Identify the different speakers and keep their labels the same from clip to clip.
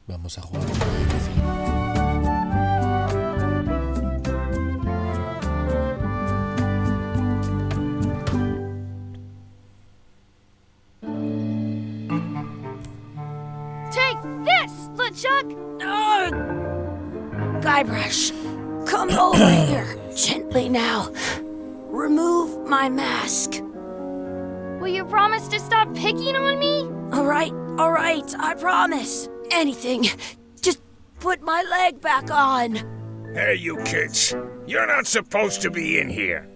Speaker 1: Vamos a jugar un juego difícil.
Speaker 2: Take this, LeChuck!
Speaker 3: Guybrush, come over here. Gently now. Remove my mask.
Speaker 2: Will you promise to stop picking on me?
Speaker 3: All right, I promise. Anything. Just put my leg back on.
Speaker 4: Hey, you kids. You're not supposed to be in here.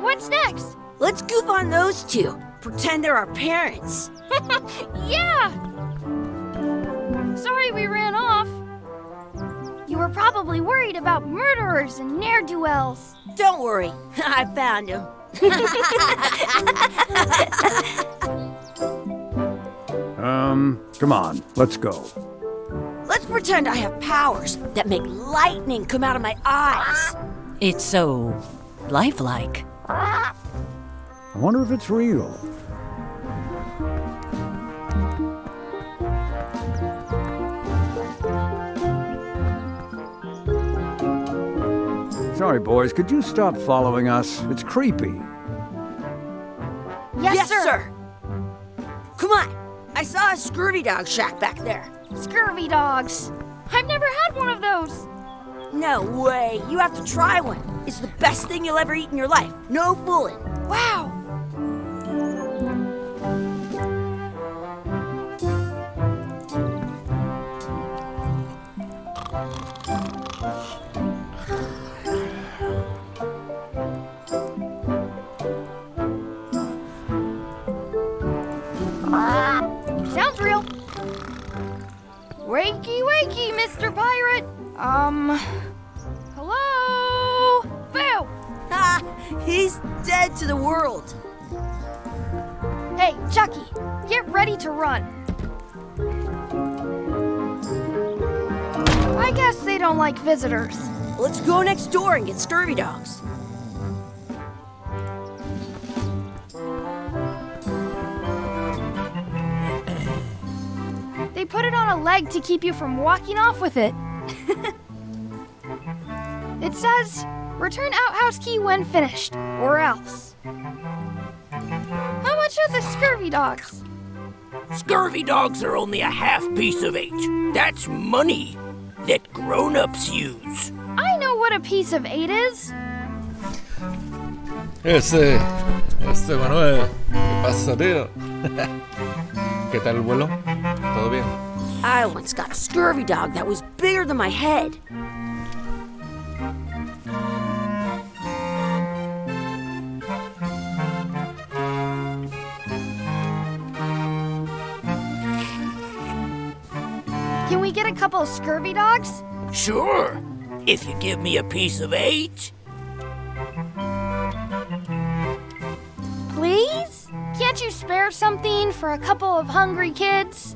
Speaker 2: What's next?
Speaker 3: Let's goof on those two. Pretend they're our parents.
Speaker 2: Yeah! Sorry we ran off. You were probably worried about murderers and ne'er-do-wells.
Speaker 3: Don't worry, I found him.
Speaker 5: Come on, let's go.
Speaker 3: Let's pretend I have powers that make lightning come out of my eyes.
Speaker 6: It's so lifelike.
Speaker 5: I wonder if it's real. Sorry, boys, could you stop following us? It's creepy.
Speaker 2: Yes, sir.
Speaker 3: Come on, I saw a scurvy dog shack back there.
Speaker 2: Scurvy dogs. I've never had one of those.
Speaker 3: No way, you have to try one. It's the best thing you'll ever eat in your life. No fooling.
Speaker 2: Wow. Sounds real. Wakey, wakey, Mr. Pirate. Hello? Boo!
Speaker 3: Ha! He's dead to the world.
Speaker 2: Hey, Chucky, get ready to run. I guess they don't like visitors.
Speaker 3: Let's go next door and get scurvy dogs.
Speaker 2: They put it on a leg to keep you from walking off with it. It says, return outhouse key when finished, or else. How much are the scurvy dogs?
Speaker 7: Scurvy dogs are only a half piece of 8. That's money. that grown-ups use.
Speaker 2: I know what a piece of 8 is.
Speaker 1: Ese Manuel, ¿qué pasa, tío? ¿Qué tal el vuelo? ¿Todo bien?
Speaker 3: I once got a scurvy dog that was bigger than my head.
Speaker 2: Can we get a couple of scurvy dogs?
Speaker 7: Sure, if you give me a piece of 8.
Speaker 2: Please? Can't you spare something for a couple of hungry kids?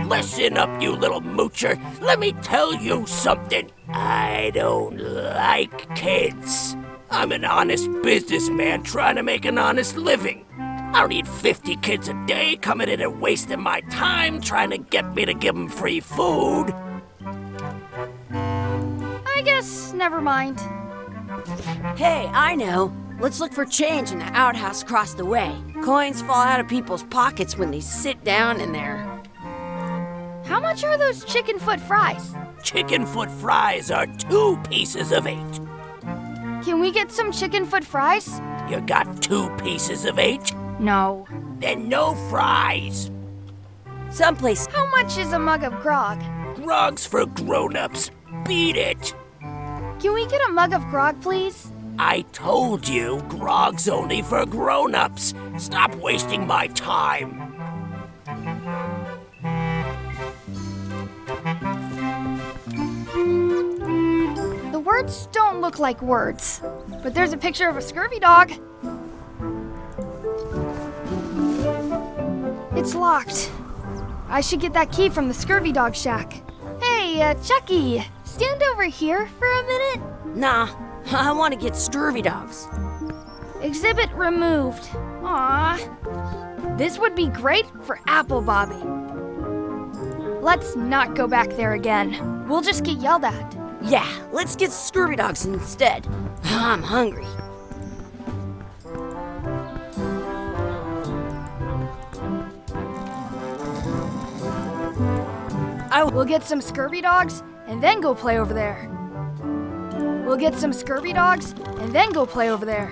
Speaker 7: Listen up, you little moocher. Let me tell you something. I don't like kids. I'm an honest businessman trying to make an honest living. I don't need 50 kids a day coming in and wasting my time trying to get me to give them free food.
Speaker 2: I guess never mind.
Speaker 3: Hey, I know. Let's look for change in the outhouse across the way. Coins fall out of people's pockets when they sit down in there.
Speaker 2: How much are those chicken foot fries?
Speaker 7: Chicken foot fries are 2 pieces of 8.
Speaker 2: Can we get some chicken foot fries?
Speaker 7: You got 2 pieces of 8?
Speaker 2: No.
Speaker 7: Then no fries.
Speaker 3: Someplace.
Speaker 2: How much is a mug of grog?
Speaker 7: Grog's for grown-ups. Beat it.
Speaker 2: Can we get a mug of grog, please?
Speaker 7: I told you, grog's only for grown-ups. Stop wasting my time.
Speaker 2: The words don't look like words, but there's a picture of a scurvy dog. It's locked. I should get that key from the scurvy dog shack. Hey, Chucky, stand over here for a minute.
Speaker 3: Nah, I want to get scurvy dogs.
Speaker 2: Exhibit removed. Aw. This would be great for apple bobbing. Let's not go back there again. We'll just get yelled at.
Speaker 3: Yeah, let's get scurvy dogs instead. I'm hungry.
Speaker 2: We'll get some scurvy dogs and then go play over there. We'll get some scurvy dogs and then go play over there.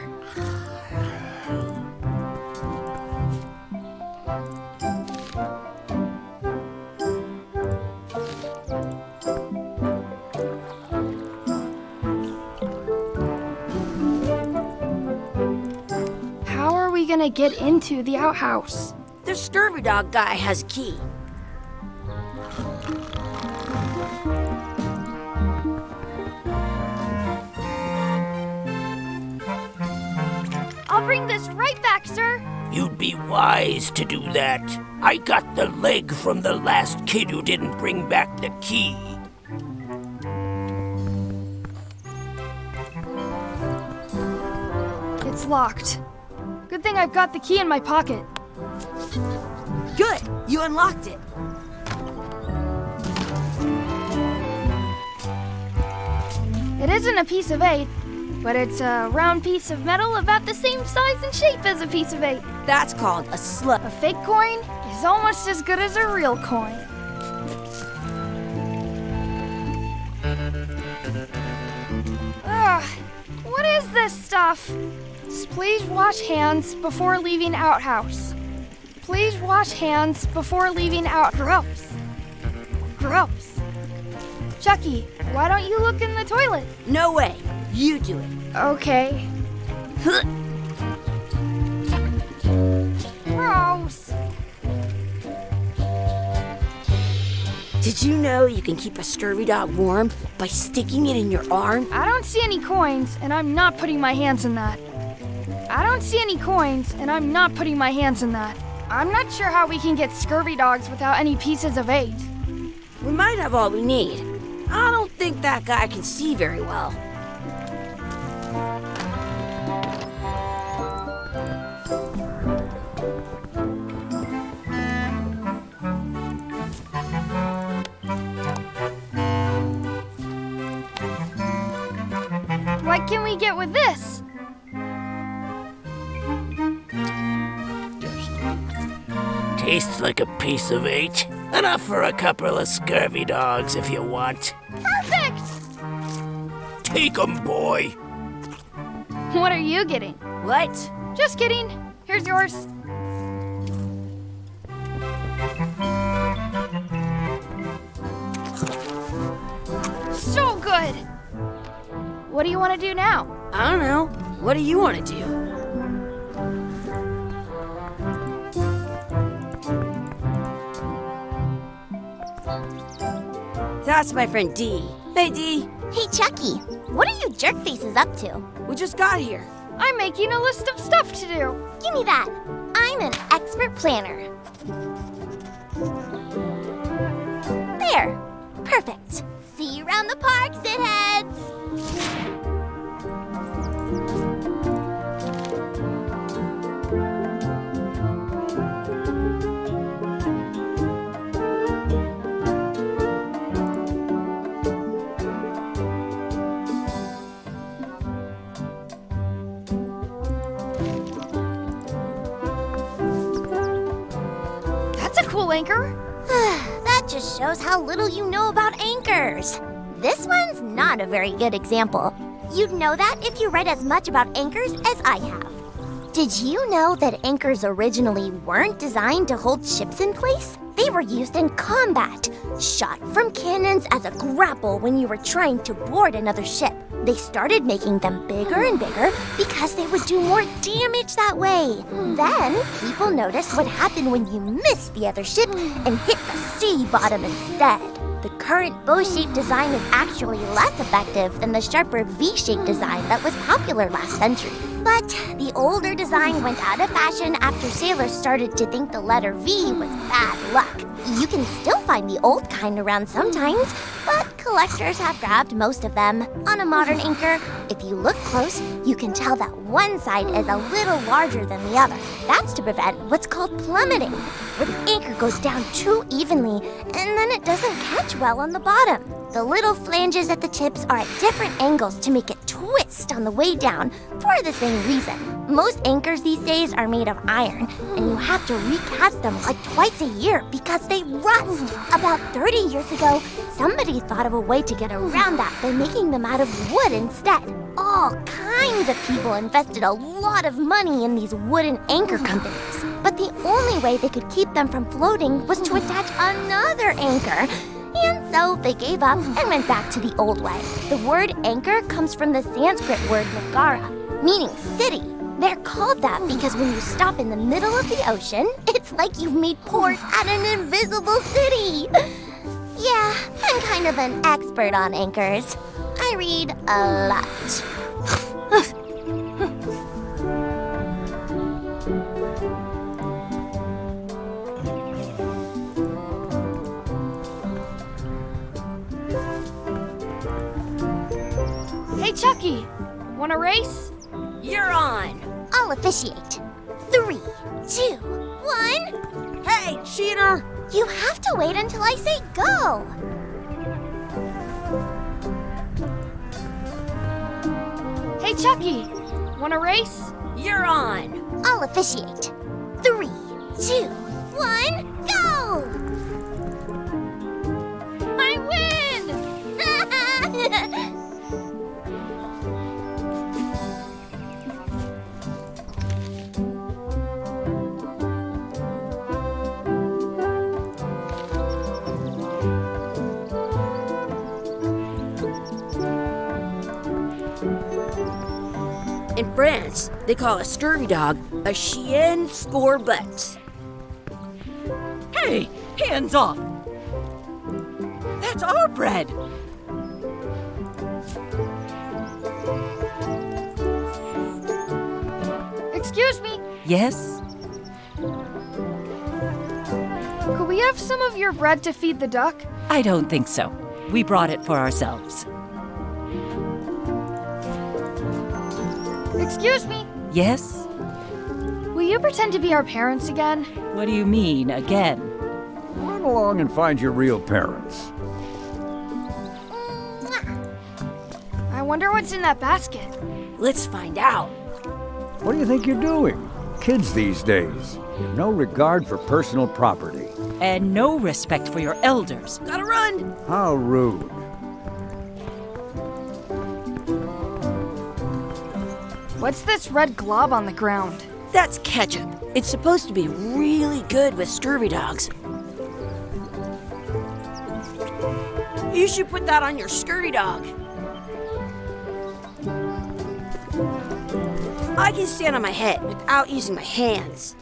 Speaker 2: How are we gonna get into the outhouse?
Speaker 3: The scurvy dog guy has a key.
Speaker 2: I'll bring this right back, sir.
Speaker 7: You'd be wise to do that. I got the leg from the last kid who didn't bring back the key.
Speaker 2: It's locked. Good thing I've got the key in my pocket.
Speaker 3: Good, you unlocked it.
Speaker 2: It isn't a piece of 8, but it's a round piece of metal about the same size and shape as a piece of 8.
Speaker 3: That's called a slug.
Speaker 2: A fake coin is almost as good as a real coin. Ugh, what is this stuff? Please wash hands before leaving outhouse. Please wash hands before leaving out. Gross. Gross. Chucky, why don't you look in the toilet?
Speaker 3: No way, you do it.
Speaker 2: Okay. Gross.
Speaker 3: Did you know you can keep a scurvy dog warm by sticking it in your arm?
Speaker 2: I don't see any coins, and I'm not putting my hands in that. I don't see any coins, and I'm not putting my hands in that. I'm not sure how we can get scurvy dogs without any pieces of 8.
Speaker 3: We might have all we need. I don't think that guy can see very well.
Speaker 2: What can we get with this?
Speaker 7: Tastes like a piece of 8. Enough for a couple of scurvy dogs if you want.
Speaker 2: Perfect!
Speaker 7: Take 'em, boy.
Speaker 2: What are you getting?
Speaker 3: What?
Speaker 2: Just kidding. Here's yours. So good! What do you want to do now?
Speaker 3: I don't know. What do you want to do? That's my friend Dee. Hey, Dee.
Speaker 8: Hey, Chucky, what are you jerk faces up to?
Speaker 3: We just got here.
Speaker 2: I'm making a list of stuff to do.
Speaker 8: Give me that. I'm an expert planner. There. Perfect. See you around the park, shitheads.
Speaker 2: That's a cool anchor.
Speaker 8: That just shows how little you know about anchors. This one's not a very good example. You'd know that if you read as much about anchors as I have. Did you know that anchors originally weren't designed to hold ships in place? They were used in combat, shot from cannons as a grapple when you were trying to board another ship. They started making them bigger and bigger because they would do more damage that way. Then, people noticed what happened when you missed the other ship and hit the sea bottom instead. The current bow-shaped design is actually less effective than the sharper V-shaped design that was popular last century. But the older design went out of fashion after sailors started to think the letter V was bad luck. You can still find the old kind around sometimes, but collectors have grabbed most of them. On a modern anchor, if you look close, you can tell that one side is a little larger than the other. That's to prevent what's called plummeting, where the anchor goes down too evenly and then it doesn't catch well on the bottom. The little flanges at the tips are at different angles to make it twist on the way down for the same reason. Most anchors these days are made of iron, and you have to recast them like twice a year because they rust. About 30 years ago, somebody thought of a way to get around that by making them out of wood instead. All kinds of people invested a lot of money in these wooden anchor companies, but the only way they could keep them from floating was to attach another anchor. And so they gave up and went back to the old way. The word anchor comes from the Sanskrit word nagara, meaning city. They're called that because when you stop in the middle of the ocean, it's like you've made port at an invisible city. Yeah, I'm kind of an expert on anchors. I read a lot.
Speaker 2: Hey, Chucky, want a race?
Speaker 3: You're on.
Speaker 8: I'll officiate. 3, 2, 1.
Speaker 3: Hey, cheater!
Speaker 8: You have to wait until I say go.
Speaker 2: Hey, Chucky, want a race?
Speaker 3: You're on.
Speaker 8: I'll officiate. 3, 2, 1, go!
Speaker 2: I win!
Speaker 3: In France, they call a scurvy dog a chien scorbut.
Speaker 6: Hey, hands off! That's our bread!
Speaker 2: Excuse me,
Speaker 6: Yes?
Speaker 2: could we have some of your bread to feed the duck?
Speaker 6: I don't think so. We brought it for ourselves.
Speaker 2: Excuse me,
Speaker 6: Yes?
Speaker 2: will you pretend to be our parents again?
Speaker 6: What do you mean, again?
Speaker 5: Run along and find your real parents.
Speaker 2: I wonder what's in that basket.
Speaker 3: Let's find out.
Speaker 5: What do you think you're doing? kids these days. No regard for personal property.
Speaker 6: And no respect for your elders.
Speaker 3: Gotta run!
Speaker 5: How rude.
Speaker 2: What's this red glob on the ground?
Speaker 3: That's ketchup. It's supposed to be really good with scurvy dogs. You should put that on your scurvy dog. I can stand on my head without using my hands.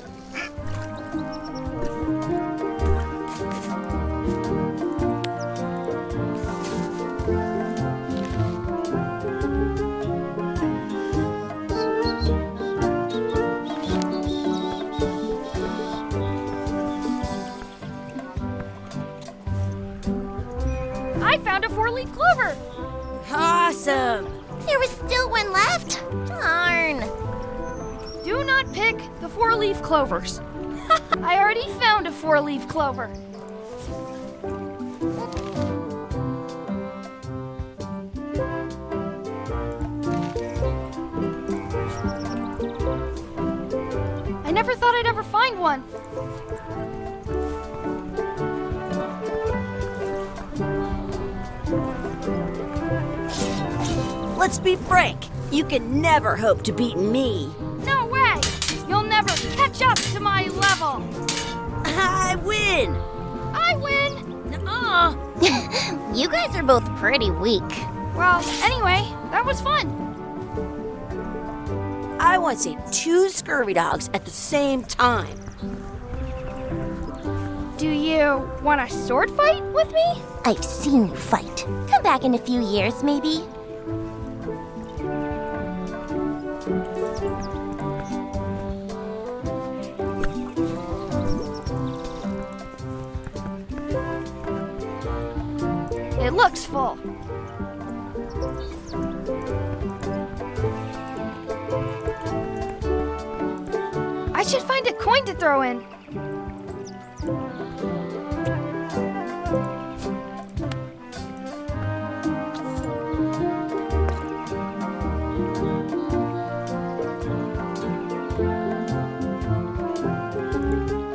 Speaker 2: I found a 4-leaf clover!
Speaker 3: Awesome!
Speaker 8: There was still one left. Darn.
Speaker 2: Do not pick the 4-leaf clovers. I already found a 4-leaf clover. I never thought I'd ever find one.
Speaker 3: Let's be frank. You can never hope to beat me.
Speaker 2: No way! You'll never catch up to my level.
Speaker 3: I win!
Speaker 2: I win!
Speaker 3: Nuh-uh.
Speaker 8: You guys are both pretty weak.
Speaker 2: Well, anyway, that was fun.
Speaker 3: I once ate 2 scurvy dogs at the same time.
Speaker 2: Do you want a sword fight with me?
Speaker 8: I've seen you fight. Come back in a few years, maybe.
Speaker 2: It looks full. I should find a coin to throw in.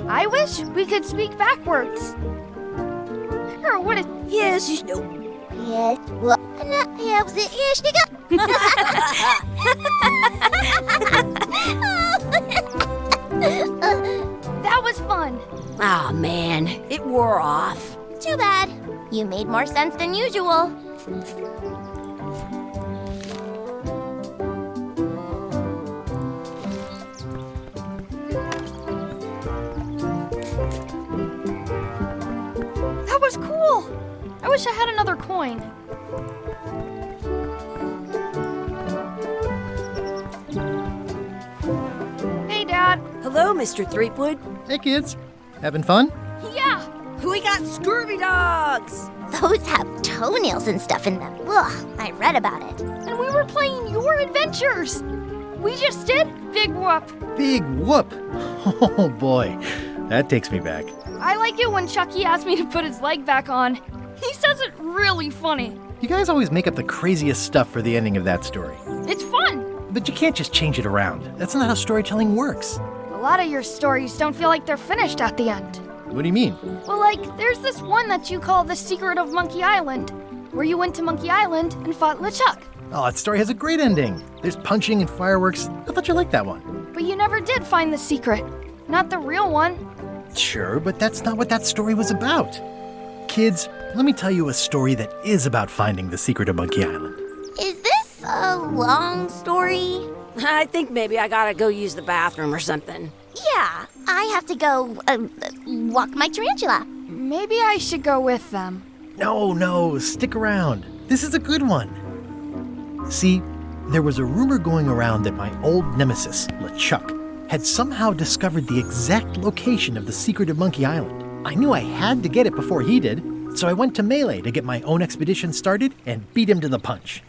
Speaker 2: I wish we could speak backwards. Or what it
Speaker 3: Yes, you know.
Speaker 8: Yes. Well,
Speaker 2: that was fun.
Speaker 3: Aw, man. It wore off.
Speaker 8: Too bad. You made more sense than usual.
Speaker 2: That was cool. I wish I had another coin. Hey, Dad.
Speaker 3: Hello, Mr. Threepwood.
Speaker 9: Hey kids, having fun?
Speaker 2: Yeah.
Speaker 3: We got scurvy dogs.
Speaker 8: Those have toenails and stuff in them. Ugh, I read about it.
Speaker 2: And we were playing your adventures. We just did Big Whoop.
Speaker 9: Big whoop! Oh boy, that takes me back.
Speaker 2: I like it when Chucky asked me to put his leg back on. He says it really funny.
Speaker 9: You guys always make up the craziest stuff for the ending of that story.
Speaker 2: It's fun.
Speaker 9: But you can't just change it around. That's not how storytelling works.
Speaker 2: A lot of your stories don't feel like they're finished at the end.
Speaker 9: What do you mean?
Speaker 2: Well, like, there's this one that you call The Secret of Monkey Island, where you went to Monkey Island and fought LeChuck.
Speaker 9: Oh, that story has a great ending. There's punching and fireworks. I thought you liked that one.
Speaker 2: But you never did find the secret. Not the real one.
Speaker 9: Sure, but that's not what that story was about. Kids, let me tell you a story that is about finding the secret of Monkey Island.
Speaker 8: Is this a long story?
Speaker 3: I think maybe I gotta go use the bathroom or something.
Speaker 8: Yeah, I have to go walk my tarantula.
Speaker 2: Maybe I should go with them.
Speaker 9: No, stick around. This is a good one. See, there was a rumor going around that my old nemesis, LeChuck, had somehow discovered the exact location of the secret of Monkey Island. I knew I had to get it before he did, so I went to Melee to get my own expedition started and beat him to the punch.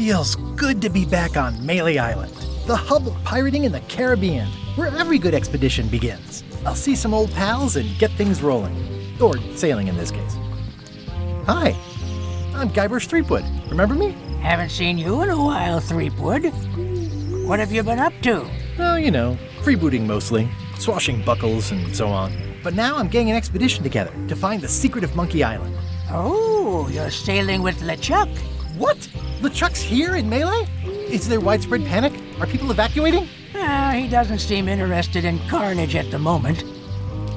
Speaker 9: Feels good to be back on Melee Island, the hub of pirating in the Caribbean, where every good expedition begins. I'll see some old pals and get things rolling. Or sailing in this case. Hi, I'm Guybrush Threepwood. Remember me?
Speaker 6: Haven't seen you in a while, Threepwood. What have you been up to?
Speaker 9: Oh, you know, freebooting mostly, swashing buckles and so on. But now I'm getting an expedition together to find the secret of Monkey Island.
Speaker 6: Oh, you're sailing with LeChuck.
Speaker 9: What? LeChuck's here in Melee? Is there widespread panic? Are people evacuating?
Speaker 6: He doesn't seem interested in carnage at the moment.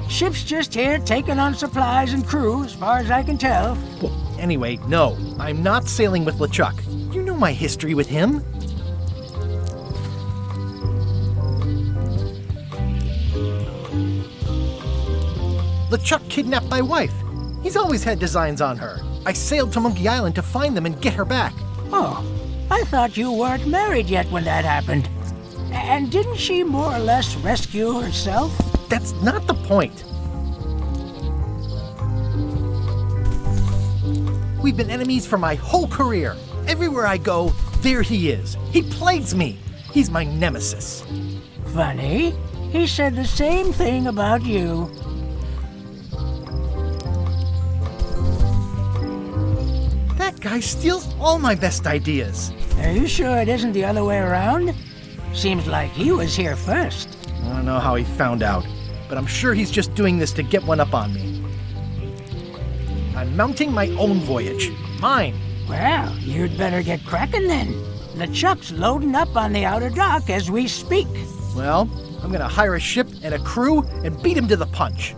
Speaker 6: Ship's just here taking on supplies and crew, as far as I can tell.
Speaker 9: Well, anyway, no, I'm not sailing with LeChuck. You know my history with him. LeChuck kidnapped my wife. He's always had designs on her. I sailed to Monkey Island to find them and get her back.
Speaker 6: Oh, I thought you weren't married yet when that happened. And didn't she more or less rescue herself?
Speaker 9: That's not the point. We've been enemies for my whole career. Everywhere I go, there he is. He plagues me. He's my nemesis.
Speaker 6: Funny. He said the same thing about you.
Speaker 9: That guy steals all my best ideas.
Speaker 6: Are you sure it isn't the other way around? Seems like he was here first.
Speaker 9: I don't know how he found out, but I'm sure he's just doing this to get one up on me. I'm mounting my own voyage. Mine.
Speaker 6: Well, you'd better get cracking then. LeChuck's loading up on the outer dock as we speak.
Speaker 9: Well, I'm gonna hire a ship and a crew and beat him to the punch.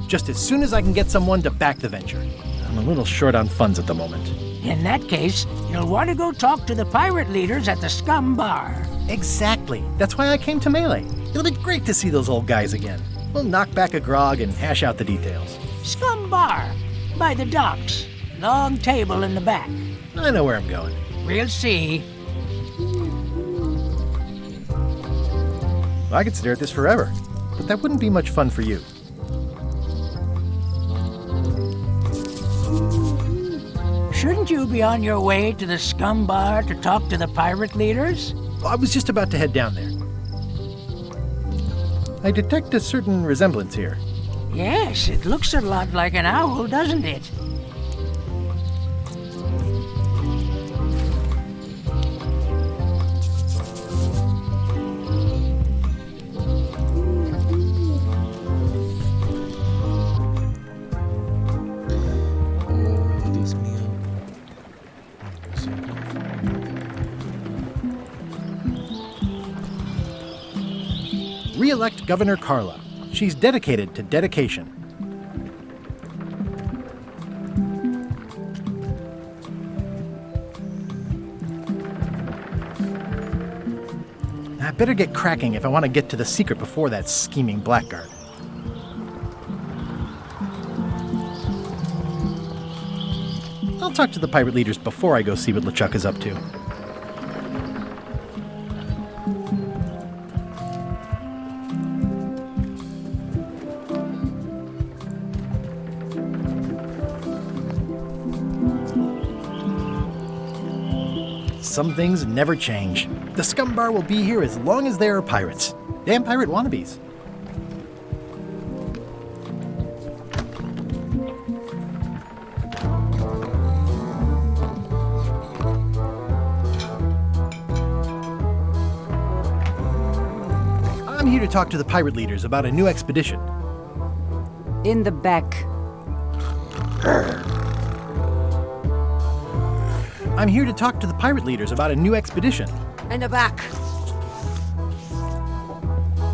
Speaker 9: Just as soon as I can get someone to back the venture. I'm a little short on funds at the moment.
Speaker 6: In that case, you'll want to go talk to the pirate leaders at the Scum Bar.
Speaker 9: Exactly. That's why I came to Melee. It'll be great to see those old guys again. We'll knock back a grog and hash out the details.
Speaker 6: Scum Bar, by the docks. Long table in the back.
Speaker 9: I know where I'm going.
Speaker 6: We'll see.
Speaker 9: I could stare at this forever, but that wouldn't be much fun for you.
Speaker 6: Shouldn't you be on your way to the Scum Bar to talk to the pirate leaders?
Speaker 9: I was just about to head down there. I detect a certain resemblance here.
Speaker 6: Yes, it looks a lot like an owl, doesn't it?
Speaker 9: Re-elect Governor Carla. She's dedicated to dedication. I better get cracking if I want to get to the secret before that scheming blackguard. I'll talk to the pirate leaders before I go see what LeChuck is up to. Some things never change. The Scum Bar will be here as long as there are pirates. Damn pirate wannabes. I'm here to talk to the pirate leaders about a new expedition.
Speaker 10: In the back.
Speaker 9: I'm here to talk to the pirate leaders about a new expedition.
Speaker 3: In the back.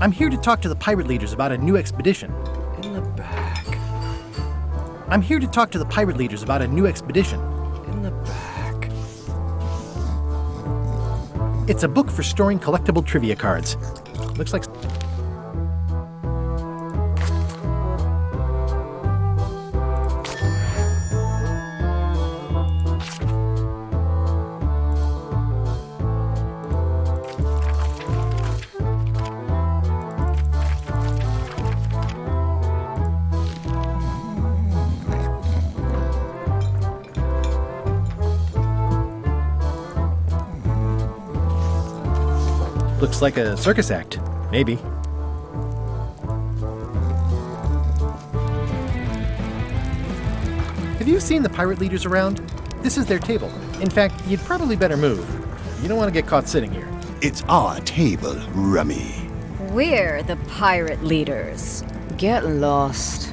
Speaker 9: I'm here to talk to the pirate leaders about a new expedition.
Speaker 1: In the back.
Speaker 9: I'm here to talk to the pirate leaders about a new expedition.
Speaker 1: In the back.
Speaker 9: It's a book for storing collectible trivia cards. Looks like... Looks like a circus act. Maybe. Have you seen the pirate leaders around? This is their table. In fact, you'd probably better move. You don't want to get caught sitting here.
Speaker 11: It's our table, Rummy.
Speaker 10: We're the pirate leaders. Get lost.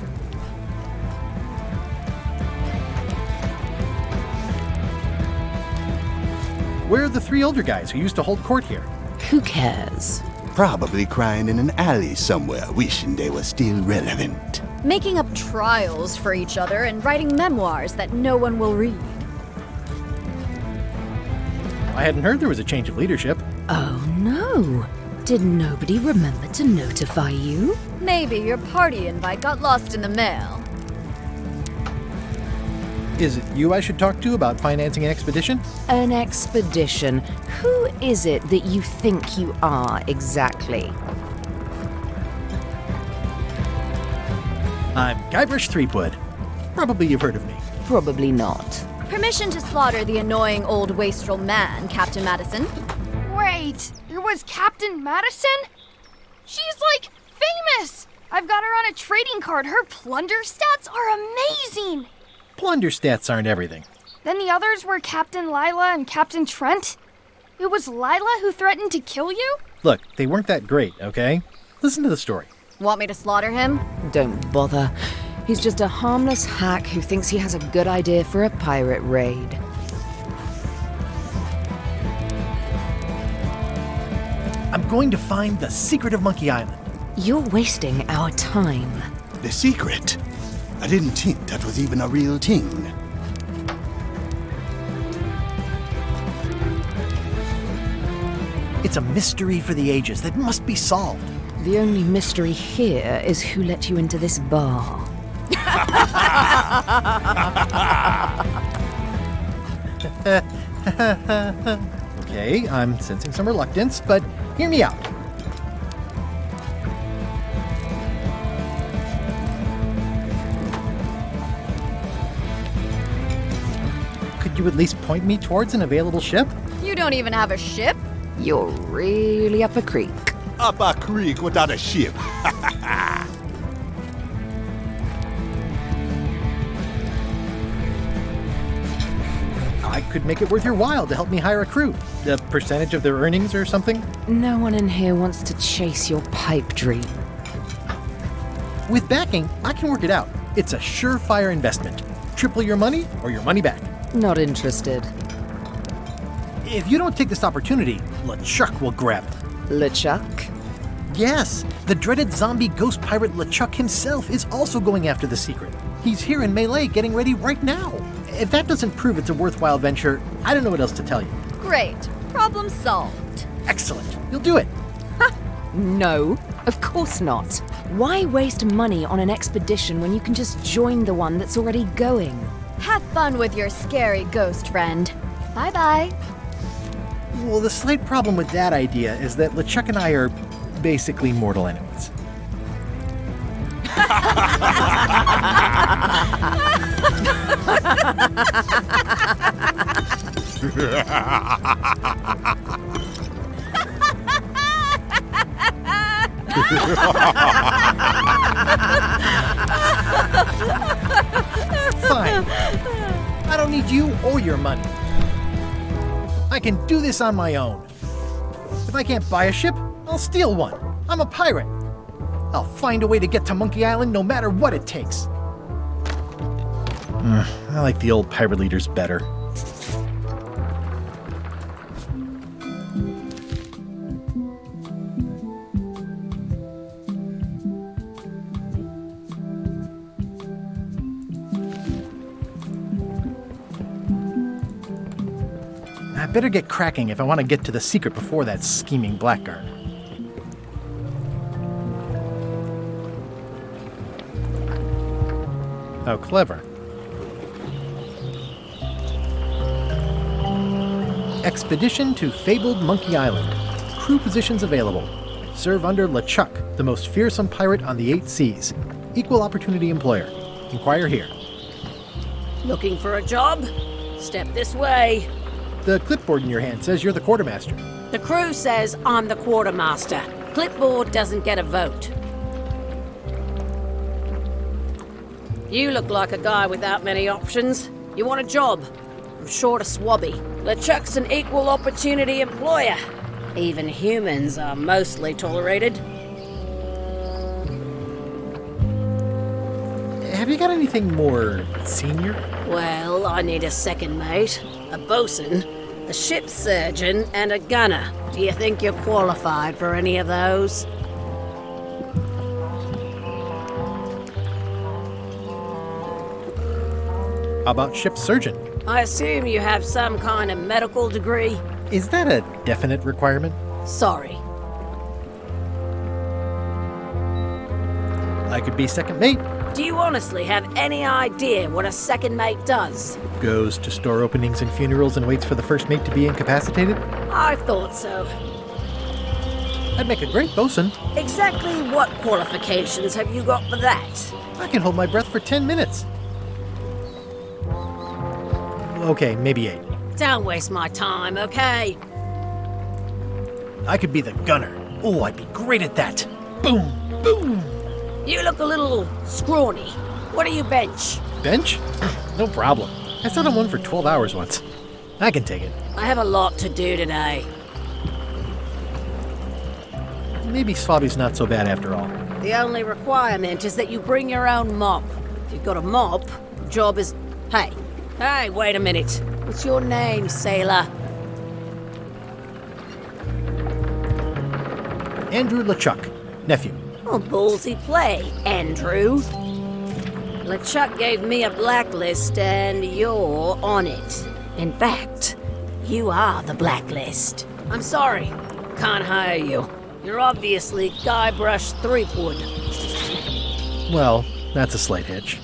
Speaker 9: Where are the three older guys who used to hold court here?
Speaker 10: Who cares?
Speaker 11: Probably crying in an alley somewhere, wishing they were still relevant.
Speaker 12: Making up trials for each other and writing memoirs that no one will read.
Speaker 9: I hadn't heard there was a change of leadership.
Speaker 10: Oh no. Did nobody remember to notify you?
Speaker 12: Maybe your party invite got lost in the mail.
Speaker 9: Is it you I should talk to about financing an expedition?
Speaker 10: An expedition? Who is it that you think you are exactly?
Speaker 9: I'm Guybrush Threepwood. Probably you've heard of me.
Speaker 10: Probably not.
Speaker 12: Permission to slaughter the annoying old wastrel man, Captain Madison.
Speaker 2: Wait, it was Captain Madison? She's like famous! I've got her on a trading card. Her plunder stats are amazing!
Speaker 9: Plunder stats aren't everything.
Speaker 2: Then the others were Captain Lila and Captain Trent? It was Lila who threatened to kill you?
Speaker 9: Look, they weren't that great, okay? Listen to the story.
Speaker 12: Want me to slaughter him?
Speaker 10: Don't bother. He's just a harmless hack who thinks he has a good idea for a pirate raid.
Speaker 9: I'm going to find the secret of Monkey Island.
Speaker 10: You're wasting our time.
Speaker 11: The secret? I didn't think that was even a real thing.
Speaker 9: It's a mystery for the ages that must be solved.
Speaker 10: The only mystery here is who let you into this bar.
Speaker 9: Okay, I'm sensing some reluctance, but hear me out. Could you at least point me towards an available ship?
Speaker 12: You don't even have a ship?
Speaker 10: You're really up a creek.
Speaker 11: Up a creek without a ship.
Speaker 9: I could make it worth your while to help me hire a crew. A percentage of their earnings or something?
Speaker 10: No one in here wants to chase your pipe dream.
Speaker 9: With backing, I can work it out. It's a surefire investment. Triple your money or your money back.
Speaker 10: Not interested.
Speaker 9: If you don't take this opportunity, LeChuck will grab it.
Speaker 10: LeChuck?
Speaker 9: Yes, the dreaded zombie ghost pirate LeChuck himself is also going after the secret. He's here in Melee getting ready right now. If that doesn't prove it's a worthwhile venture, I don't know what else to tell you.
Speaker 12: Great. Problem solved.
Speaker 9: Excellent. You'll do it.
Speaker 10: No, of course not. Why waste money on an expedition when you can just join the one that's already going?
Speaker 12: Have fun with your scary ghost friend. Bye-bye.
Speaker 9: Well, the slight problem with that idea is that LeChuck and I are basically mortal enemies. Fine. I don't need you or your money. I can do this on my own. If I can't buy a ship, I'll steal one. I'm a pirate. I'll find a way to get to Monkey Island no matter what it takes. I like the old pirate leaders better. I better get cracking if I want to get to the secret before that scheming blackguard. How clever. Expedition to fabled Monkey Island. Crew positions available. Serve under LeChuck, the most fearsome pirate on the 8 seas. Equal opportunity employer. Inquire here.
Speaker 3: Looking for a job? Step this way.
Speaker 9: The clipboard in your hand says you're the quartermaster.
Speaker 3: The crew says I'm the quartermaster. Clipboard doesn't get a vote. You look like a guy without many options. You want a job? I'm short of swabby. LeChuck's an equal opportunity employer. Even humans are mostly tolerated.
Speaker 9: Have you got anything more senior?
Speaker 3: Well, I need a second mate, a bosun, a ship's surgeon, and a gunner. Do you think you're qualified for any of those?
Speaker 9: How about ship's surgeon?
Speaker 3: I assume you have some kind of medical degree?
Speaker 9: Is that a definite requirement?
Speaker 3: Sorry.
Speaker 9: I could be second mate.
Speaker 3: Do you honestly have any idea what a second mate does?
Speaker 9: Goes to store openings and funerals and waits for the first mate to be incapacitated?
Speaker 3: I thought so.
Speaker 9: I'd make a great bosun.
Speaker 3: Exactly what qualifications have you got for that?
Speaker 9: I can hold my breath for 10 minutes. Okay, maybe 8.
Speaker 3: Don't waste my time, okay?
Speaker 9: I could be the gunner. Oh, I'd be great at that. Boom, boom.
Speaker 3: You look a little scrawny. What do you bench?
Speaker 9: Bench? No problem. I sat on one for 12 hours once. I can take it.
Speaker 3: I have a lot to do today.
Speaker 9: Maybe Swabby's not so bad after all.
Speaker 3: The only requirement is that you bring your own mop. If you've got a mop, the job is... Hey, wait a minute. What's your name, sailor?
Speaker 9: Andrew LeChuck, nephew.
Speaker 3: Oh, ballsy play, Andrew. LeChuck gave me a blacklist and you're on it. In fact, you are the blacklist. I'm sorry, can't hire you. You're obviously Guybrush Threepwood.
Speaker 9: Well, that's a slight hitch.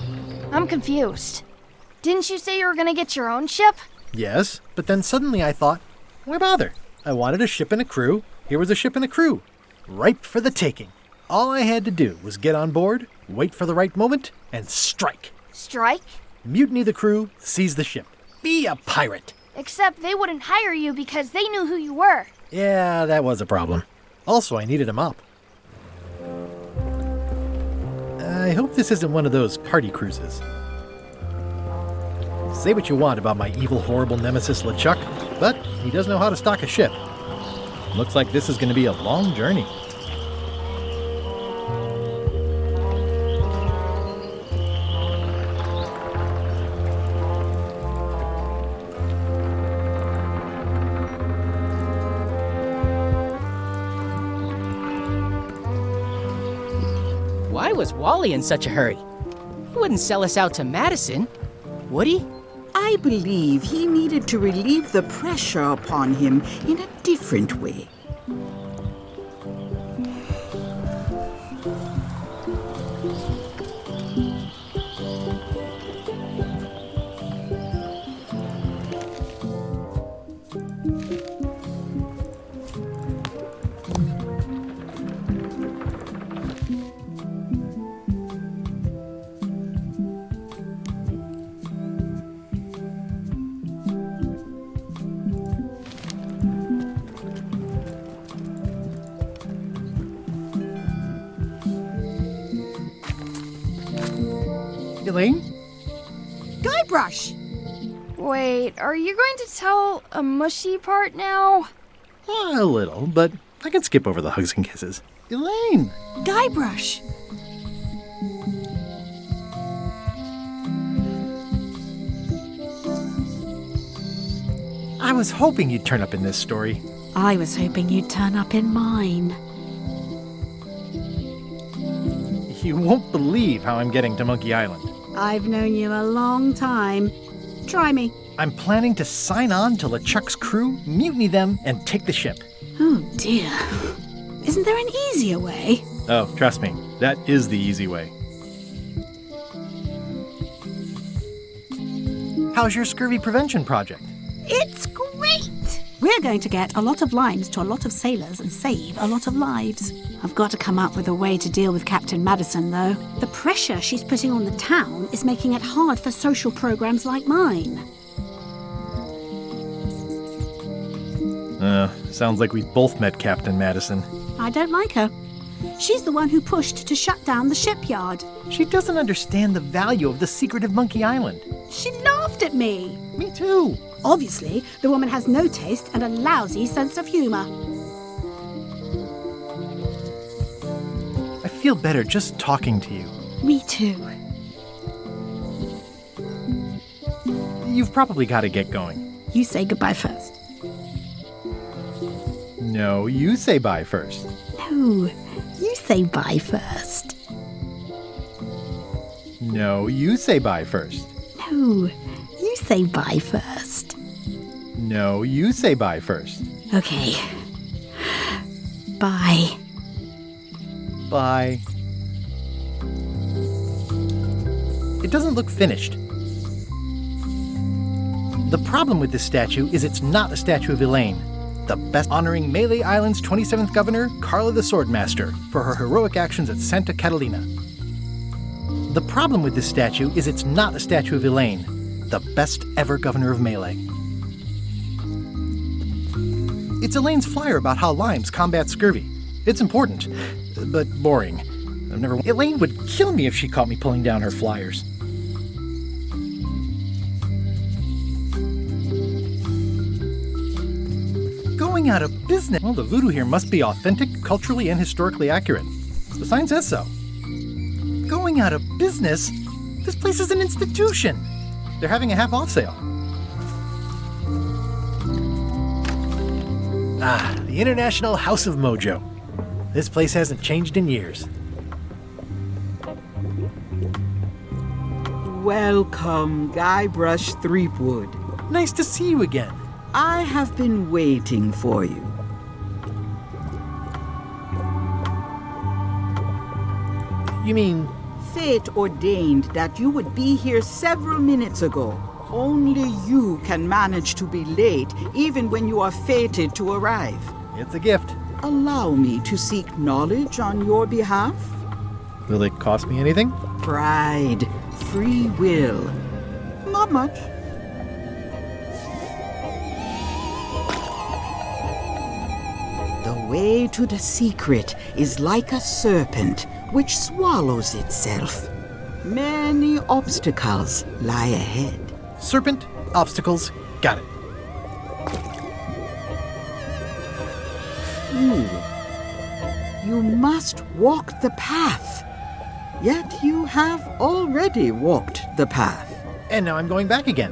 Speaker 2: I'm confused. Didn't you say you were gonna get your own ship?
Speaker 9: Yes, but then suddenly I thought, why bother? I wanted a ship and a crew. Here was a ship and a crew. Ripe for the taking. All I had to do was get on board, wait for the right moment, and strike.
Speaker 2: Strike?
Speaker 9: Mutiny the crew, seize the ship. Be a pirate.
Speaker 2: Except they wouldn't hire you because they knew who you were.
Speaker 9: Yeah, that was a problem. Also, I needed a mop. I hope this isn't one of those party cruises. Say what you want about my evil, horrible nemesis LeChuck, but he does know how to stock a ship. Looks like this is going to be a long journey.
Speaker 13: Why was Wally in such a hurry? He wouldn't sell us out to Madison, would he?
Speaker 14: I believe he needed to relieve the pressure upon him in a different way.
Speaker 9: Elaine?
Speaker 2: Guybrush! Wait, are you going to tell a mushy part now?
Speaker 9: A little, but I can skip over the hugs and kisses. Elaine!
Speaker 14: Guybrush!
Speaker 9: I was hoping you'd turn up in this story.
Speaker 14: I was hoping you'd turn up in mine.
Speaker 9: You won't believe how I'm getting to Monkey Island.
Speaker 14: I've known you a long time. Try me.
Speaker 9: I'm planning to sign on to LeChuck's crew, mutiny them, and take the ship.
Speaker 14: Oh dear. Isn't there an easier way?
Speaker 9: Oh, trust me, that is the easy way. How's your scurvy prevention project?
Speaker 14: It's great! We're going to get a lot of limes to a lot of sailors and save a lot of lives. I've got to come up with a way to deal with Captain Madison, though. The pressure she's putting on the town is making it hard for social programs like mine.
Speaker 9: Sounds like we've both met Captain Madison.
Speaker 14: I don't like her. She's the one who pushed to shut down the shipyard.
Speaker 9: She doesn't understand the value of the secret of Monkey Island.
Speaker 14: She laughed at me.
Speaker 9: Me too.
Speaker 14: Obviously, the woman has no taste and a lousy sense of humor.
Speaker 9: I feel better just talking to you.
Speaker 14: Me too.
Speaker 9: You've probably got to get going.
Speaker 14: You say goodbye first.
Speaker 9: No, you say bye first.
Speaker 14: No, you say bye first.
Speaker 9: No, you say bye first.
Speaker 14: No, you say bye first.
Speaker 9: No, you say bye first.
Speaker 14: Okay. Bye.
Speaker 9: Bye. It doesn't look finished. The problem with this statue is it's not a statue of Elaine, the best honoring Melee Island's 27th governor, Carla the Swordmaster, for her heroic actions at Santa Catalina. The problem with this statue is it's not a statue of Elaine, the best ever governor of Melee. It's Elaine's flyer about how limes combat scurvy. It's important, but boring. Elaine would kill me if she caught me pulling down her flyers. Going out of business. Well, the voodoo here must be authentic, culturally, and historically accurate. The sign says so. Going out of business? This place is an institution. They're having a half-off sale. The International House of Mojo. This place hasn't changed in years.
Speaker 15: Welcome, Guybrush Threepwood.
Speaker 9: Nice to see you again.
Speaker 15: I have been waiting for you.
Speaker 9: You mean?
Speaker 15: Fate ordained that you would be here several minutes ago. Only you can manage to be late, even when you are fated to arrive.
Speaker 9: It's a gift.
Speaker 15: Allow me to seek knowledge on your behalf.
Speaker 9: Will it cost me anything?
Speaker 15: Pride, free will. Not much. The way to the secret is like a serpent which swallows itself. Many obstacles lie ahead.
Speaker 9: Serpent, obstacles, got it.
Speaker 15: You must walk the path. Yet you have already walked the path.
Speaker 9: And now I'm going back again.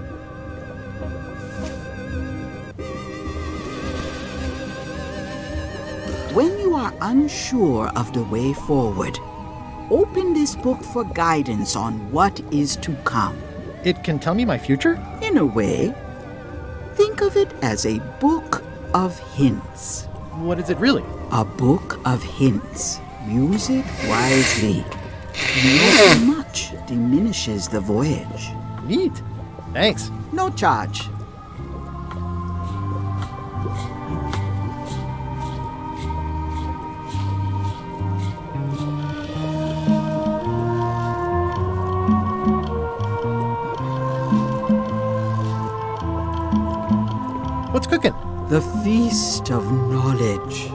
Speaker 15: When you are unsure of the way forward, open this book for guidance on what is to come.
Speaker 9: It can tell me my future?
Speaker 15: In a way. Think of it as a book of hints.
Speaker 9: What is it really?
Speaker 15: A book of hints. Use it wisely. Not much diminishes the voyage.
Speaker 9: Neat. Thanks.
Speaker 15: No charge.
Speaker 9: What's cooking?
Speaker 15: The feast of knowledge.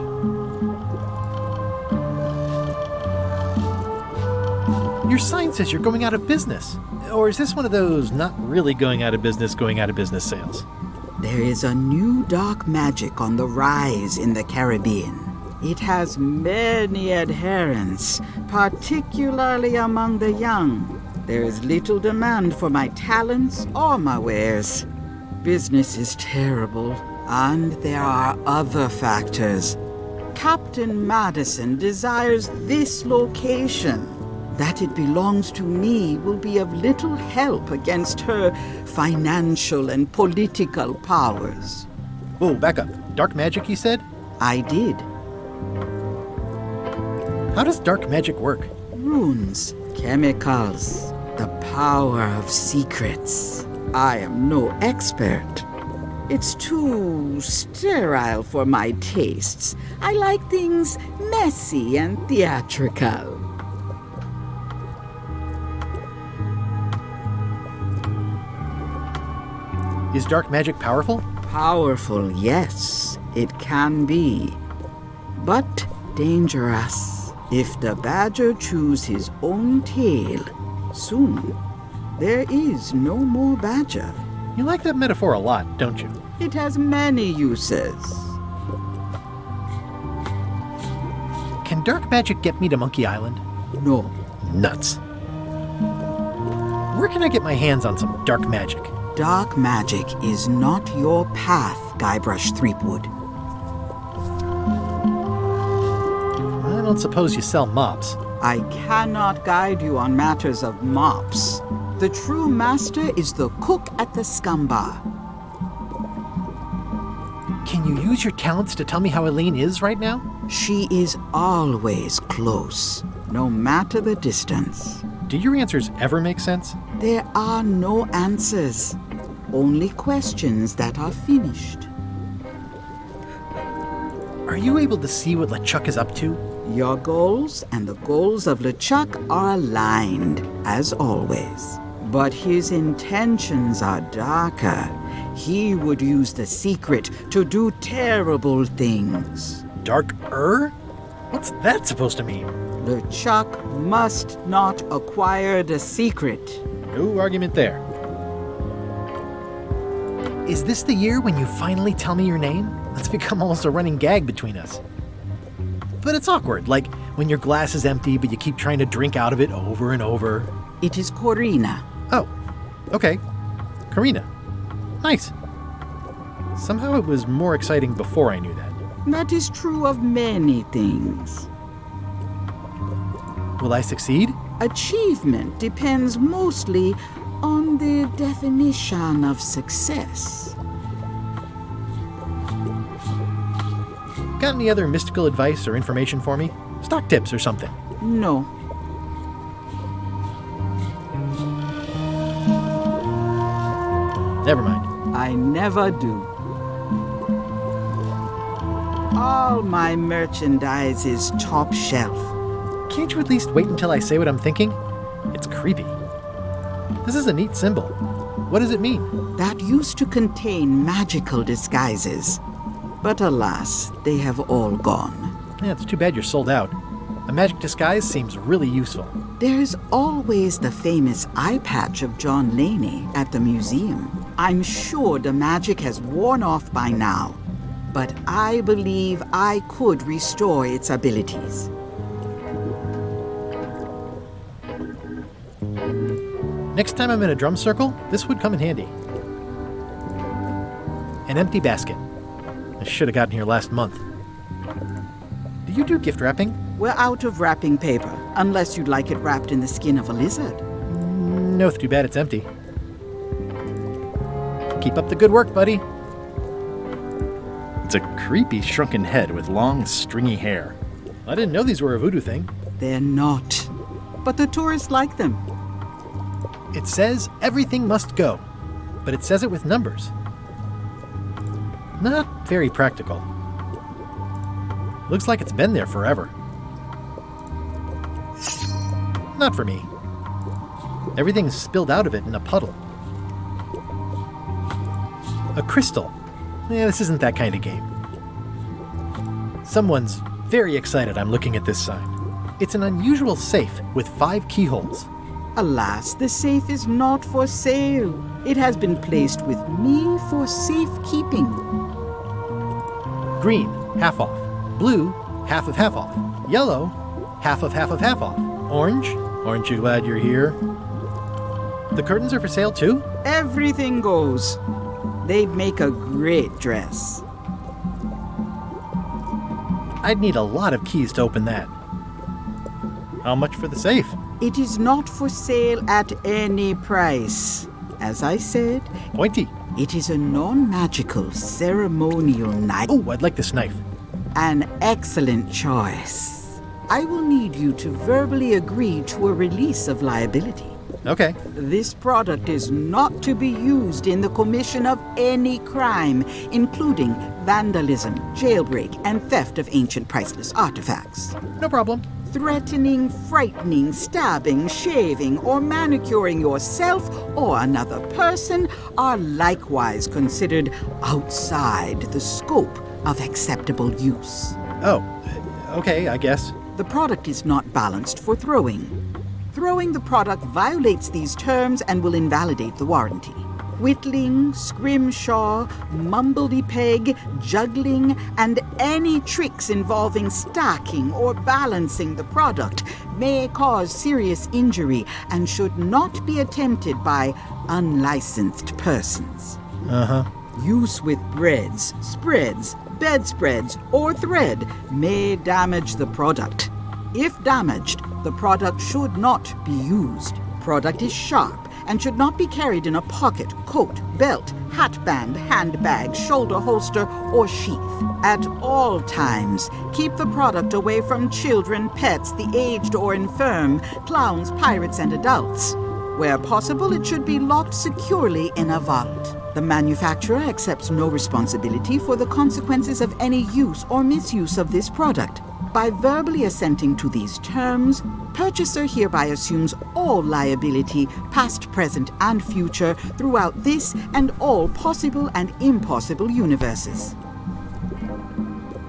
Speaker 9: Your sign says you're going out of business. Or is this one of those not really going out of business sales?
Speaker 15: There is a new dark magic on the rise in the Caribbean. It has many adherents, particularly among the young. There is little demand for my talents or my wares. Business is terrible, and there are other factors. Captain Madison desires this location. That it belongs to me will be of little help against her financial and political powers.
Speaker 9: Whoa, back up. Dark magic, you said?
Speaker 15: I did.
Speaker 9: How does dark magic work?
Speaker 15: Runes, chemicals, the power of secrets. I am no expert. It's too sterile for my tastes. I like things messy and theatrical.
Speaker 9: Is dark magic powerful?
Speaker 15: Powerful, yes. It can be, but dangerous. If the badger chews his own tail, soon there is no more badger.
Speaker 9: You like that metaphor a lot, don't you?
Speaker 15: It has many uses.
Speaker 9: Can dark magic get me to Monkey Island?
Speaker 15: No.
Speaker 9: Nuts. Where can I get my hands on some dark magic?
Speaker 15: Dark magic is not your path, Guybrush Threepwood.
Speaker 9: I don't suppose you sell mops.
Speaker 15: I cannot guide you on matters of mops. The true master is the cook at the scum bar.
Speaker 9: Can you use your talents to tell me how Eileen is right now?
Speaker 15: She is always close, no matter the distance.
Speaker 9: Do your answers ever make sense?
Speaker 15: There are no answers, only questions that are finished.
Speaker 9: Are you able to see what LeChuck is up to?
Speaker 15: Your goals and the goals of LeChuck are aligned, as always. But his intentions are darker. He would use the secret to do terrible things.
Speaker 9: Darker? What's that supposed to mean?
Speaker 15: LeChuck must not acquire the secret.
Speaker 9: No argument there. Is this the year when you finally tell me your name? That's become almost a running gag between us. But it's awkward, like when your glass is empty but you keep trying to drink out of it over and over.
Speaker 15: It is Corina.
Speaker 9: Oh, okay. Karina. Nice. Somehow it was more exciting before I knew that.
Speaker 15: That is true of many things.
Speaker 9: Will I succeed?
Speaker 15: Achievement depends mostly on the definition of success.
Speaker 9: Got any other mystical advice or information for me? Stock tips or something?
Speaker 15: No.
Speaker 9: Never mind.
Speaker 15: I never do. All my merchandise is top shelf.
Speaker 9: Can't you at least wait until I say what I'm thinking? It's creepy. This is a neat symbol. What does it mean?
Speaker 15: That used to contain magical disguises. But alas, they have all gone.
Speaker 9: Yeah, it's too bad you're sold out. A magic disguise seems really useful.
Speaker 15: There's always the famous eye patch of John Laney at the museum. I'm sure the magic has worn off by now, but I believe I could restore its abilities.
Speaker 9: Next time I'm in a drum circle, this would come in handy. An empty basket. I should have gotten here last month. Do you do gift wrapping?
Speaker 15: We're out of wrapping paper, unless you'd like it wrapped in the skin of a lizard.
Speaker 9: No, too bad it's empty. Keep up the good work, buddy.
Speaker 16: It's a creepy shrunken head with long, stringy hair.
Speaker 9: I didn't know these were a voodoo thing.
Speaker 15: They're not. But the tourists like them.
Speaker 9: It says everything must go, but it says it with numbers. Not very practical. Looks like it's been there forever. Not for me. Everything's spilled out of it in a puddle. A crystal. Yeah, this isn't that kind of game. Someone's very excited I'm looking at this sign. It's an unusual safe with 5 keyholes.
Speaker 15: Alas, the safe is not for sale. It has been placed with me for safekeeping.
Speaker 9: Green, half off. Blue, half of half off. Yellow, half of half of half off. Orange, aren't you glad you're here? The curtains are for sale too?
Speaker 15: Everything goes. They'd make a great dress.
Speaker 9: I'd need a lot of keys to open that. How much for the safe?
Speaker 15: It is not for sale at any price. As I said,
Speaker 9: Pointy.
Speaker 15: It is a non-magical ceremonial knife.
Speaker 9: Oh, I'd like this knife.
Speaker 15: An excellent choice. I will need you to verbally agree to a release of liability.
Speaker 9: Okay.
Speaker 15: This product is not to be used in the commission of any crime, including vandalism, jailbreak, and theft of ancient priceless artifacts.
Speaker 9: No problem.
Speaker 15: Threatening, frightening, stabbing, shaving, or manicuring yourself or another person are likewise considered outside the scope of acceptable use.
Speaker 9: Oh, okay, I guess.
Speaker 15: The product is not balanced for throwing. Throwing the product violates these terms and will invalidate the warranty. Whittling, scrimshaw, mumbledy-peg, juggling, and any tricks involving stacking or balancing the product may cause serious injury and should not be attempted by unlicensed persons.
Speaker 9: Uh-huh.
Speaker 15: Use with breads, spreads, bedspreads, or thread may damage the product. If damaged, the product should not be used. Product is sharp and should not be carried in a pocket, coat, belt, hatband, handbag, shoulder holster, or sheath. At all times, keep the product away from children, pets, the aged or infirm, clowns, pirates, and adults. Where possible, it should be locked securely in a vault. The manufacturer accepts no responsibility for the consequences of any use or misuse of this product. By verbally assenting to these terms, purchaser hereby assumes all liability, past, present, and future, throughout this and all possible and impossible universes.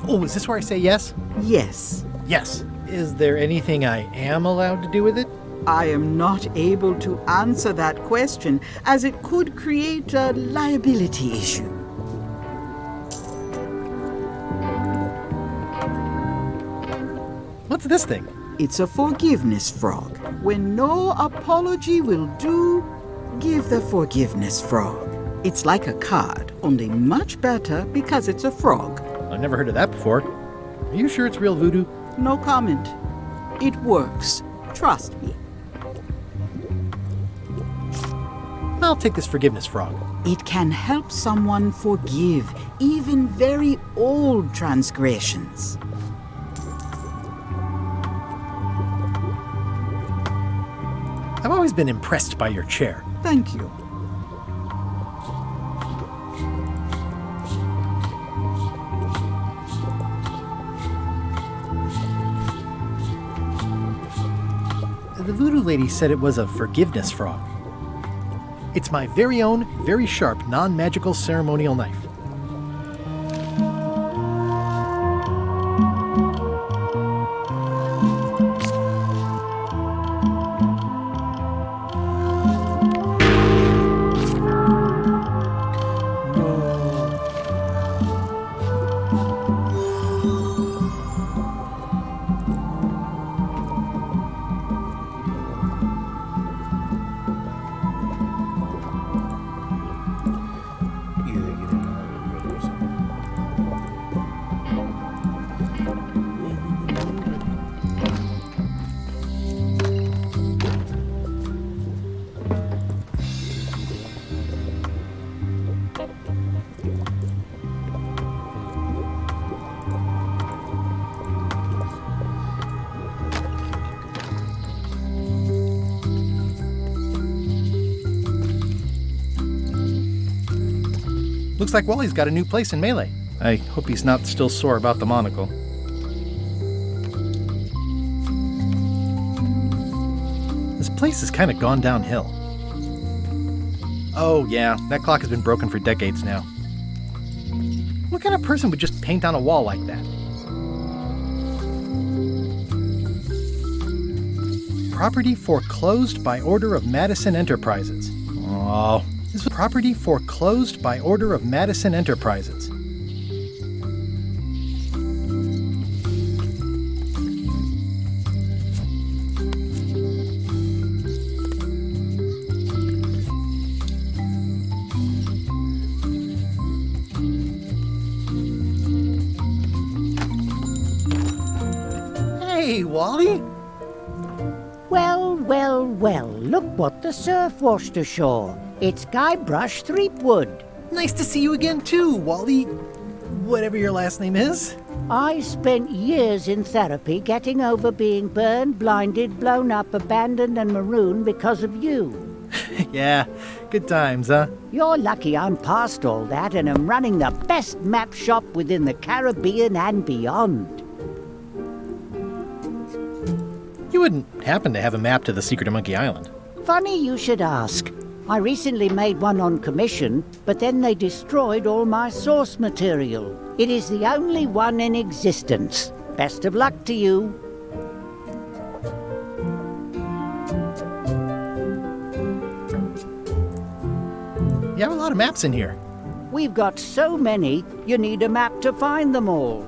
Speaker 9: Oh, is this where I say yes?
Speaker 15: Yes.
Speaker 9: Yes. Is there anything I am allowed to do with it?
Speaker 15: I am not able to answer that question, as it could create a liability issue.
Speaker 9: What's this thing?
Speaker 15: It's a forgiveness frog. When no apology will do, give the forgiveness frog. It's like a card, only much better because it's a frog.
Speaker 9: I've never heard of that before. Are you sure it's real voodoo?
Speaker 15: No comment. It works. Trust me.
Speaker 9: I'll take this forgiveness frog.
Speaker 15: It can help someone forgive even very old transgressions.
Speaker 9: I've always been impressed by your chair.
Speaker 15: Thank you.
Speaker 9: The voodoo lady said it was a forgiveness frog. It's my very own, very sharp, non-magical ceremonial knife. Looks like Wally's got a new place in Melee. I hope he's not still sore about the monocle. This place has kind of gone downhill. Oh yeah, that clock has been broken for decades now. What kind of person would just paint on a wall like that? Property foreclosed by order of Madison Enterprises. Oh, this was property foreclosed by order of Madison Enterprises. Hey, Wally!
Speaker 17: Well, well, well, look what the surf washed ashore. It's Guybrush Threepwood.
Speaker 9: Nice to see you again too, Wally. Whatever your last name is.
Speaker 17: I spent years in therapy getting over being burned, blinded, blown up, abandoned, and marooned because of you.
Speaker 9: Yeah, good times, huh?
Speaker 17: You're lucky I'm past all that and am running the best map shop within the Caribbean and beyond.
Speaker 9: You wouldn't happen to have a map to the secret of Monkey Island?
Speaker 17: Funny you should ask. I recently made one on commission, but then they destroyed all my source material. It is the only one in existence. Best of luck to you.
Speaker 9: You have a lot of maps in here.
Speaker 17: We've got so many, you need a map to find them all.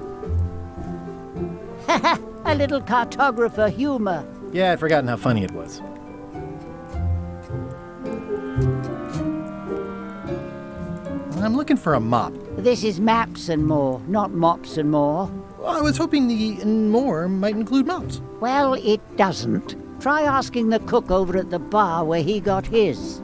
Speaker 17: Haha, a little cartographer humor.
Speaker 9: Yeah, I'd forgotten how funny it was. I'm looking for a mop.
Speaker 17: This is maps and more, not mops and more.
Speaker 9: Well, I was hoping the and more might include mops.
Speaker 17: Well, it doesn't. Try asking the cook over at the bar where he got his.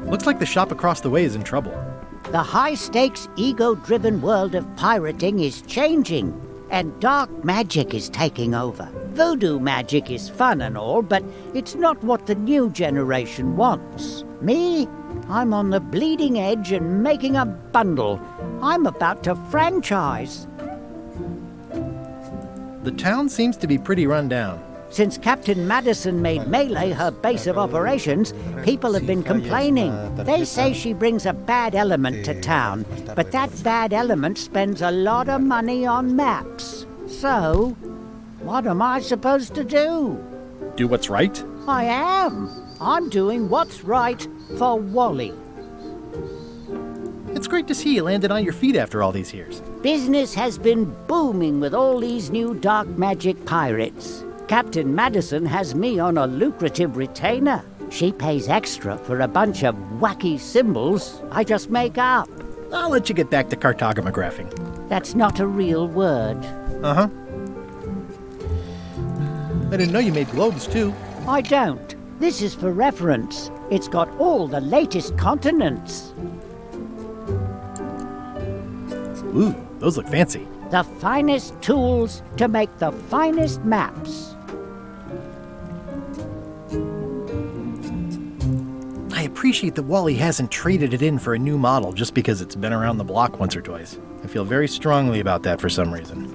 Speaker 9: Looks like the shop across the way is in trouble.
Speaker 17: The high-stakes, ego-driven world of pirating is changing, and dark magic is taking over. Voodoo magic is fun and all, but it's not what the new generation wants. Me? I'm on the bleeding edge and making a bundle. I'm about to franchise.
Speaker 9: The town seems to be pretty run down.
Speaker 17: Since Captain Madison made Melee her base of operations, people have been complaining. They say she brings a bad element to town, but that bad element spends a lot of money on maps. So, what am I supposed to do?
Speaker 16: Do what's right?
Speaker 17: I am. I'm doing what's right for Wally.
Speaker 9: It's great to see you landed on your feet after all these years.
Speaker 17: Business has been booming with all these new dark magic pirates. Captain Madison has me on a lucrative retainer. She pays extra for a bunch of wacky symbols I just make up.
Speaker 9: I'll let you get back to cartographing.
Speaker 17: That's not a real word.
Speaker 9: Uh-huh. I didn't know you made globes, too.
Speaker 17: I don't. This is for reference. It's got all the latest continents.
Speaker 9: Ooh, those look fancy.
Speaker 17: The finest tools to make the finest maps.
Speaker 9: I appreciate that Wally hasn't traded it in for a new model just because it's been around the block once or twice. I feel very strongly about that for some reason.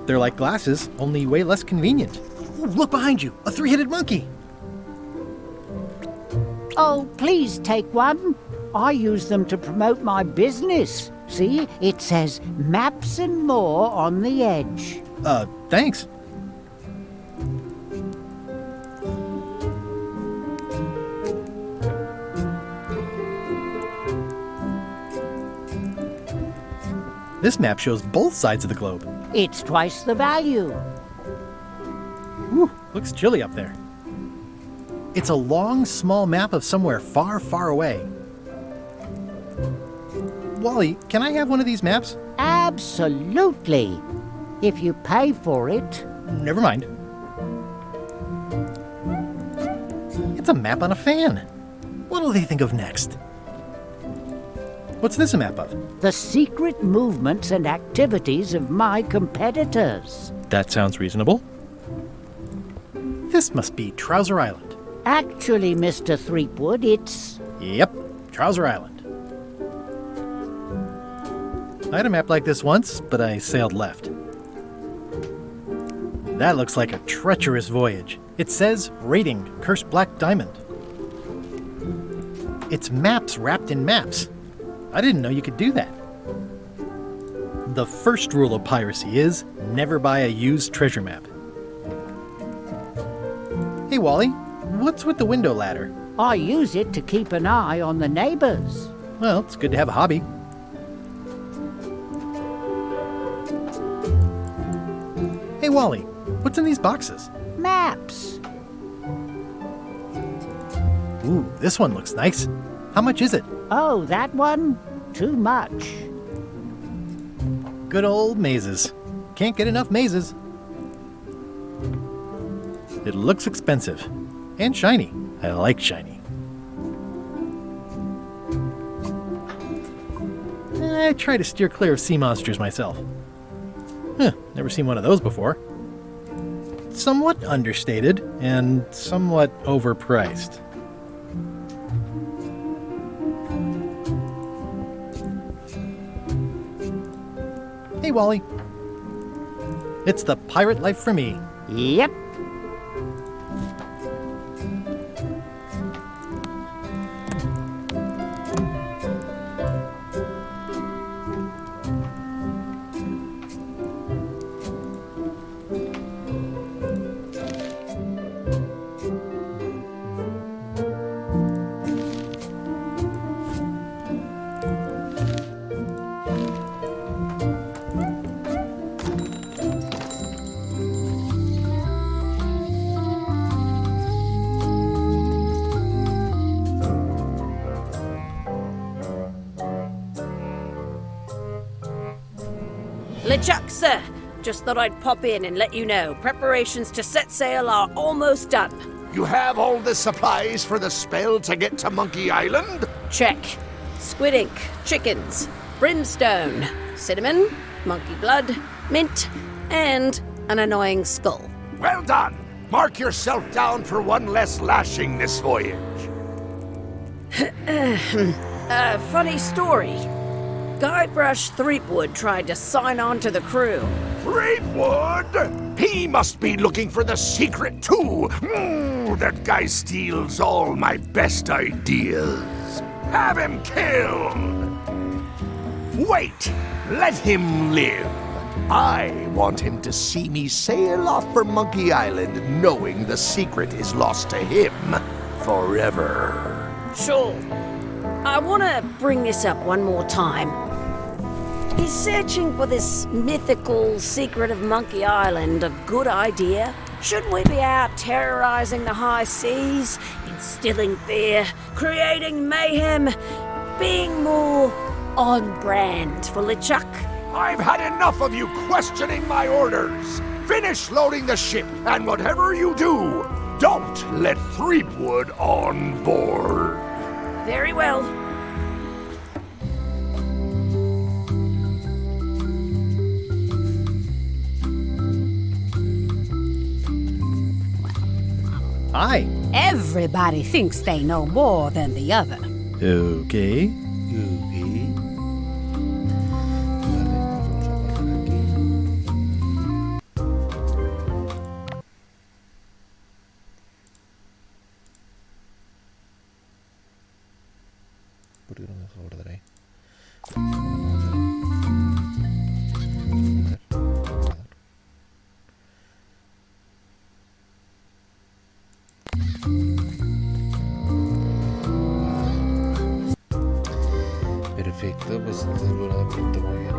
Speaker 9: They're like glasses, only way less convenient. Ooh, look behind you, a three-headed monkey.
Speaker 17: Oh, please take one. I use them to promote my business. See, it says maps and more on the edge.
Speaker 9: Thanks. This map shows both sides of the globe.
Speaker 17: It's twice the value.
Speaker 9: Whew, looks chilly up there. It's a long, small map of somewhere far, far away. Wally, can I have one of these maps?
Speaker 17: Absolutely. If you pay for it.
Speaker 9: Never mind. It's a map on a fan. What'll they think of next? What's this a map of?
Speaker 17: The secret movements and activities of my competitors.
Speaker 9: That sounds reasonable. This must be Trouser Island.
Speaker 17: Actually, Mr. Threepwood, it's...
Speaker 9: Yep, Trouser Island. I had a map like this once, but I sailed left. That looks like a treacherous voyage. It says, rating, Cursed Black Diamond. It's maps wrapped in maps. I didn't know you could do that. The first rule of piracy is, never buy a used treasure map. Hey, Wally, what's with the window ladder?
Speaker 17: I use it to keep an eye on the neighbors.
Speaker 9: Well, it's good to have a hobby. Hey, Wally, what's in these boxes?
Speaker 17: Maps.
Speaker 9: Ooh, this one looks nice. How much is it?
Speaker 17: Oh, that one? Too much.
Speaker 9: Good old mazes. Can't get enough mazes. It looks expensive. And shiny. I like shiny. I try to steer clear of sea monsters myself. Never seen one of those before. Somewhat understated and somewhat overpriced. Hey, Wally. It's the pirate life for me.
Speaker 17: Yep.
Speaker 3: LeChuck, sir. Just thought I'd pop in and let you know. Preparations to set sail are almost done.
Speaker 4: You have all the supplies for the spell to get to Monkey Island?
Speaker 3: Check. Squid ink, chickens, brimstone, cinnamon, monkey blood, mint, and an annoying skull.
Speaker 4: Well done! Mark yourself down for one less lashing this voyage.
Speaker 3: Funny story. Guybrush Threepwood tried to sign on to the crew.
Speaker 4: Threepwood? He must be looking for the secret too. That guy steals all my best ideas. Have him killed! Wait! Let him live. I want him to see me sail off for Monkey Island knowing the secret is lost to him forever.
Speaker 3: Sure. I want to bring this up one more time. Is searching for this mythical secret of Monkey Island a good idea? Shouldn't we be out terrorizing the high seas, instilling fear, creating mayhem, being more on brand for LeChuck?
Speaker 4: I've had enough of you questioning my orders. Finish loading the ship, and whatever you do, don't let Threepwood on board.
Speaker 3: Very well.
Speaker 9: Hi.
Speaker 14: Everybody thinks they know more than the other.
Speaker 9: Okay.
Speaker 1: ¿Por qué no me deja guardar ahí? Perfecto, pues luego la pregunta muy bien.